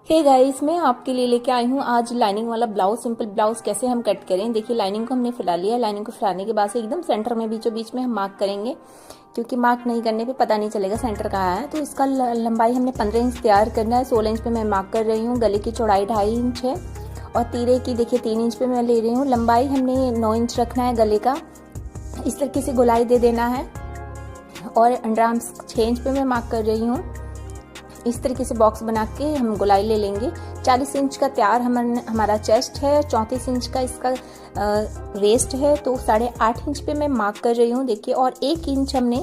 Hey guys, मैं आपके लिए लेके आई हूँ आज लाइनिंग वाला ब्लाउज। सिंपल ब्लाउज कैसे हम कट करें। देखिए, लाइनिंग को हमने फैला लिया। लाइनिंग को फैलाने के बाद से एकदम सेंटर में बीचों बीच में हम मार्क करेंगे, क्योंकि मार्क नहीं करने पे पता नहीं चलेगा सेंटर कहाँ है। तो इसका लंबाई हमने 15 इंच तैयार करना है। 16 इंच पे मैं मार्क कर रही हूँ। गले की चौड़ाई 2.5 इंच है और तीरे की देखिए 3 इंच पे मैं ले रही हूँ। लंबाई हमने 9 इंच रखना है गले का। इस तरीके से गोलाई दे देना है और अंडर आर्म्स 6 इंच पे मैं मार्क कर रही हूँ। इस तरीके से बॉक्स बना के हम गोलाई ले लेंगे। 40 इंच का तैयार हमारा चेस्ट है, 34 इंच का इसका वेस्ट है। तो 8.5 इंच पे मैं मार्क कर रही हूँ देखिए। और 1 इंच हमने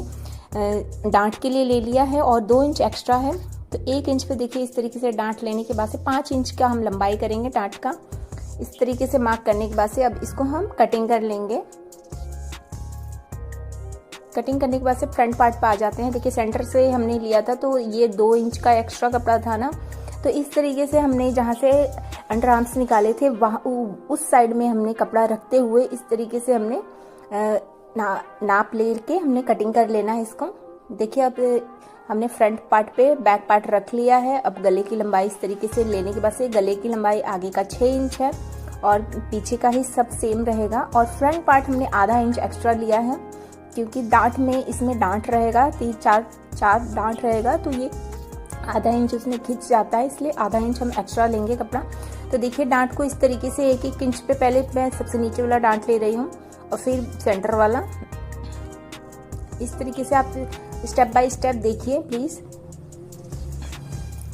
डांट के लिए ले लिया है और 2 इंच एक्स्ट्रा है। तो 1 इंच पे देखिए इस तरीके से डांट लेने के बाद से 5 इंच का हम लंबाई करेंगे डांट का। इस तरीके से मार्क करने के बाद से अब इसको हम कटिंग कर लेंगे। कटिंग करने के बाद से फ्रंट पार्ट पे आ जाते हैं। देखिए, सेंटर से हमने लिया था तो ये 2 इंच का एक्स्ट्रा कपड़ा था ना, तो इस तरीके से हमने जहाँ से अंडर आर्म्स निकाले थे वहाँ उस साइड में हमने कपड़ा रखते हुए इस तरीके से हमने नाप ले के हमने कटिंग कर लेना है इसको। देखिए, अब हमने फ्रंट पार्ट पे बैक पार्ट रख लिया है। अब गले की लंबाई इस तरीके से लेने के बाद से गले की लंबाई आगे का 6 इंच है और पीछे का ही सब सेम रहेगा। और फ्रंट पार्ट हमने आधा इंच एक्स्ट्रा लिया है, क्योंकि डांट में इसमें डांट रहेगा, 3-4 डांट रहेगा, तो ये आधा इंच उसमें खिंच जाता है, इसलिए आधा इंच हम एक्स्ट्रा लेंगे कपड़ा। तो देखिए, डांट को इस तरीके से 1-1 इंच पे पहले मैं सबसे नीचे वाला डांट ले रही हूँ और फिर सेंटर वाला। इस तरीके से आप स्टेप बाय स्टेप देखिए प्लीज।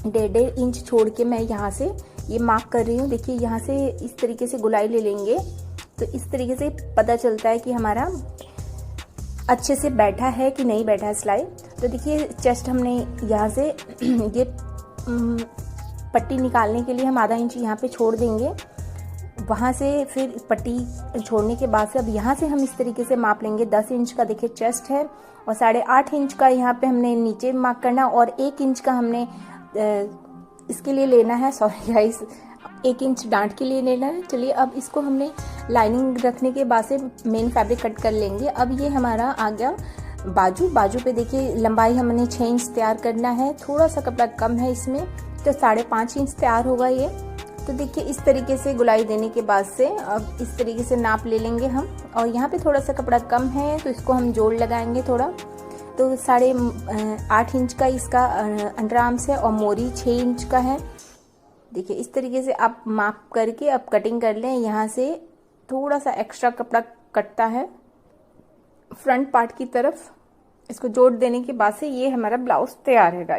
1.5 इंच छोड़ के मैं यहाँ से ये मार्क कर रही हूँ। देखिए, यहाँ से इस तरीके से गोलाई ले लेंगे तो इस तरीके से पता चलता है कि हमारा अच्छे से बैठा है कि नहीं बैठा है सिलाई। तो देखिए, चेस्ट हमने यहाँ से ये पट्टी निकालने के लिए हम आधा इंच यहाँ पे छोड़ देंगे। वहाँ से फिर पट्टी छोड़ने के बाद से अब यहाँ से हम इस तरीके से माप लेंगे। 10 इंच का देखिए चेस्ट है और 8.5 इंच का यहाँ पे हमने नीचे मार्क करना और 1 इंच का हमने इसके लिए लेना है। सॉरी गाइस, 1 इंच डांट के लिए लेना है। चलिए, अब इसको हमने लाइनिंग रखने के बाद से मेन फैब्रिक कट कर लेंगे। अब ये हमारा आ गया बाजू पे। देखिए, लंबाई हमने 6 इंच तैयार करना है। थोड़ा सा कपड़ा कम है इसमें, तो 5.5 इंच तैयार होगा ये। तो देखिए, इस तरीके से गुलाई देने के बाद से अब इस तरीके से नाप ले लेंगे हम। और यहाँ पे थोड़ा सा कपड़ा कम है तो इसको हम जोड़ लगाएंगे थोड़ा। तो 8.5 इंच का इसका अंडर आर्म्स है और मोरी 6 इंच का है। देखिए, इस तरीके से आप माप करके अब कटिंग कर लें। यहाँ से थोड़ा सा एक्स्ट्रा कपड़ा कटता है फ्रंट पार्ट की तरफ। इसको जोड़ देने के बाद से ये हमारा ब्लाउज तैयार है गाइस।